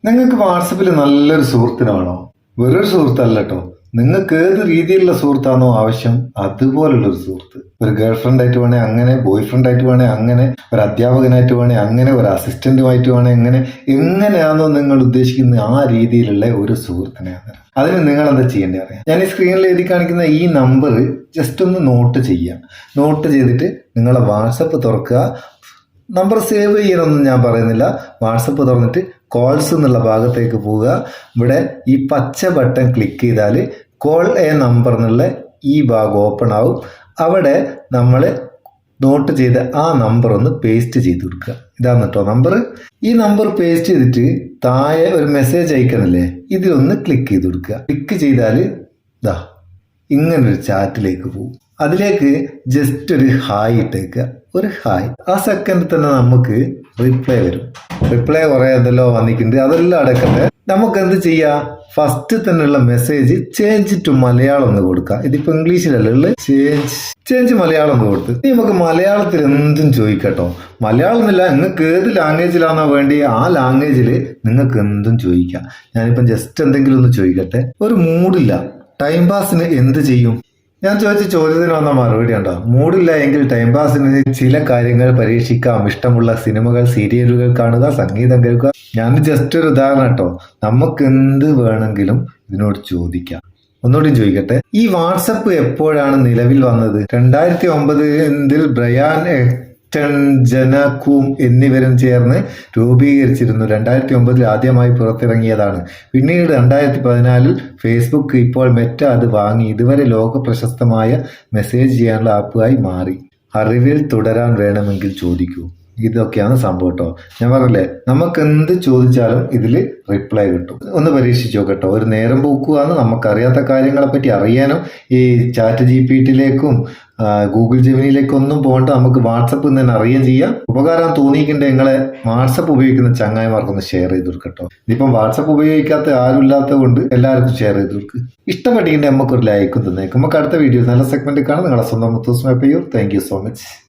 നിങ്ങൾക്ക് വാട്സപ്പിൽ നല്ലൊരു സുഹൃത്തിനെ വേണോ? വേറൊരു സുഹൃത്തല്ല കേട്ടോ. നിങ്ങൾക്ക് ഏത് രീതിയിലുള്ള സുഹൃത്താണോ ആവശ്യം അതുപോലുള്ളൊരു സുഹൃത്ത്. ഒരു ഗേൾ ഫ്രണ്ട് ആയിട്ട് വേണേ അങ്ങനെ, ബോയ് ഫ്രണ്ട് ആയിട്ട് വേണേ അങ്ങനെ, ഒരു അധ്യാപകനായിട്ട് വേണേ അങ്ങനെ, ഒരു അസിസ്റ്റന്റുമായിട്ട് വേണേ എങ്ങനെ, എങ്ങനെയാണോ നിങ്ങൾ ഉദ്ദേശിക്കുന്ന ആ രീതിയിലുള്ള ഒരു സുഹൃത്തിനെയാണ്. അതിന് നിങ്ങൾ എന്താ ചെയ്യേണ്ടത് അറിയാം. ഞാൻ ഈ സ്ക്രീനിൽ എഴുതി കാണിക്കുന്ന ഈ നമ്പർ ജസ്റ്റ് ഒന്ന് നോട്ട് ചെയ്യുക. നോട്ട് ചെയ്തിട്ട് നിങ്ങളെ വാട്സപ്പ് തുറക്കുക. നമ്പർ സേവ് ചെയ്യാനൊന്നും ഞാൻ പറയുന്നില്ല. വാട്സപ്പ് തുറന്നിട്ട് കോൾസ് എന്നുള്ള ഭാഗത്തേക്ക് പോവുക. ഇവിടെ ഈ പച്ച ബട്ടൺ ക്ലിക്ക് ചെയ്താൽ കോൾ എ നമ്പർ എന്നുള്ള ഈ ഭാഗം ഓപ്പൺ ആവും. അവിടെ നമ്മൾ നോട്ട് ചെയ്ത ആ നമ്പർ ഒന്ന് പേസ്റ്റ് ചെയ്ത് കൊടുക്കുക. ഇതാണ് കേട്ടോ നമ്പർ. ഈ നമ്പർ പേസ്റ്റ് ചെയ്തിട്ട് താഴെ ഒരു മെസ്സേജ് അയക്കണില്ലേ, ഇതിലൊന്ന് ക്ലിക്ക് ചെയ്ത് കൊടുക്കുക. ക്ലിക്ക് ചെയ്താൽ ഇതാ ഇങ്ങനൊരു ചാറ്റിലേക്ക് പോകും. അതിലേക്ക് ജസ്റ്റ് ഒരു ഹായ് ഇട്ടേക്കുക. ഒരു ഹായ്. ആ സെക്കൻഡ് തന്നെ നമുക്ക് റിപ്ലൈ വരും. റിപ്ലൈ കുറേ എന്തെല്ലോ വന്നിട്ടുണ്ട്, അതെല്ലാം അടക്കട്ടെ. നമുക്ക് എന്ത് ചെയ്യാം, ഫസ്റ്റ് തന്നെയുള്ള മെസ്സേജ് ചേഞ്ച് ടു മലയാളം എന്ന് കൊടുക്കാം. ഇതിപ്പോ ഇംഗ്ലീഷിലല്ല ഉള്ളത്, ചേഞ്ച് മലയാളം എന്ന് കൊടുത്ത് നമുക്ക് മലയാളത്തിൽ എന്തും ചോദിക്കട്ടോ. മലയാളം എന്നില്ല, നിങ്ങൾക്ക് ഏത് ലാംഗ്വേജിലാണോ വേണ്ടി ആ ലാംഗ്വേജിൽ നിങ്ങൾക്ക് എന്തും ചോദിക്കാം. ഞാനിപ്പം ജസ്റ്റ് എന്തെങ്കിലും ഒന്ന് ചോദിക്കട്ടെ. ഒരു മൂഡില്ല, ടൈം പാസിന് എന്ത് ചെയ്യും? ഞാൻ ചോദിച്ച ചോദ്യത്തിന് വന്ന മറുപടി ഉണ്ടോ? മൂഡില്ല എങ്കിൽ ടൈം പാസിന് ചില കാര്യങ്ങൾ പരീക്ഷിക്കാം. ഇഷ്ടമുള്ള സിനിമകൾ, സീരിയലുകൾ കാണുക, സംഗീതം കേൾക്കുക. ഞാൻ ജസ്റ്റ് ഒരു ഉദാഹരണം കേട്ടോ. നമുക്ക് എന്ത് വേണമെങ്കിലും ഇതിനോട് ചോദിക്കാം. ഒന്നുകൂടി ചോദിക്കട്ടെ, ഈ വാട്സപ്പ് എപ്പോഴാണ് നിലവിൽ വന്നത്? 2009 ബ്രയാൻ ജനകൂം എന്നിവരും ചേർന്ന് രൂപീകരിച്ചിരുന്നു. 2009 ആദ്യമായി പുറത്തിറങ്ങിയതാണ്. പിന്നീട് 2014 ഫേസ്ബുക്ക്, ഇപ്പോൾ മെറ്റ അത് വാങ്ങി. ഇതുവരെ ലോക പ്രശസ്തമായ മെസ്സേജ് ചെയ്യാനുള്ള ആപ്പായി മാറി. അറിവിൽ തുടരാൻ വേണമെങ്കിൽ ചോദിക്കൂ. ഇതൊക്കെയാണ് സംഭവം കേട്ടോ. ഞാൻ പറഞ്ഞില്ലേ, നമുക്ക് എന്ത് ചോദിച്ചാലും ഇതിൽ റിപ്ലൈ കിട്ടും. ഒന്ന് പരീക്ഷിച്ച് നോക്കട്ടോ. ഒരു നേരം പോക്കുവാന്ന് നമുക്കറിയാത്ത കാര്യങ്ങളെ പറ്റി അറിയാനും ഈ ചാറ്റ് GPT-യിലേക്കും ഗൂഗിൾ ജെമിനിയിലേക്കും ഒന്നും പോകണ്ട. നമുക്ക് വാട്സപ്പ് തന്നെ അറിയുകയും ചെയ്യാം. ഉപകാരം തോന്നിയിട്ടുണ്ട് നിങ്ങളെ വാട്സപ്പ് ഉപയോഗിക്കുന്ന ചങ്ങായിമാർക്കൊന്ന് ഷെയർ ചെയ്ത് കൊടുക്കട്ടോ. ഇതിപ്പം വാട്സപ്പ് ഉപയോഗിക്കാത്ത ആരും ഇല്ലാത്തത് കൊണ്ട് എല്ലാവർക്കും ഷെയർ ചെയ്ത് കൊടുക്കുക. ഇഷ്ടപ്പെട്ടിട്ടുണ്ടെങ്കിൽ നമുക്കൊരു ലൈക്കും തന്നേക്കും. നമുക്ക് അടുത്ത വീഡിയോ നല്ല സെഗ്മെന്റ് കാണാം. നിങ്ങളെ സ്വന്തം Muthus Mappayyur. Thank you so much.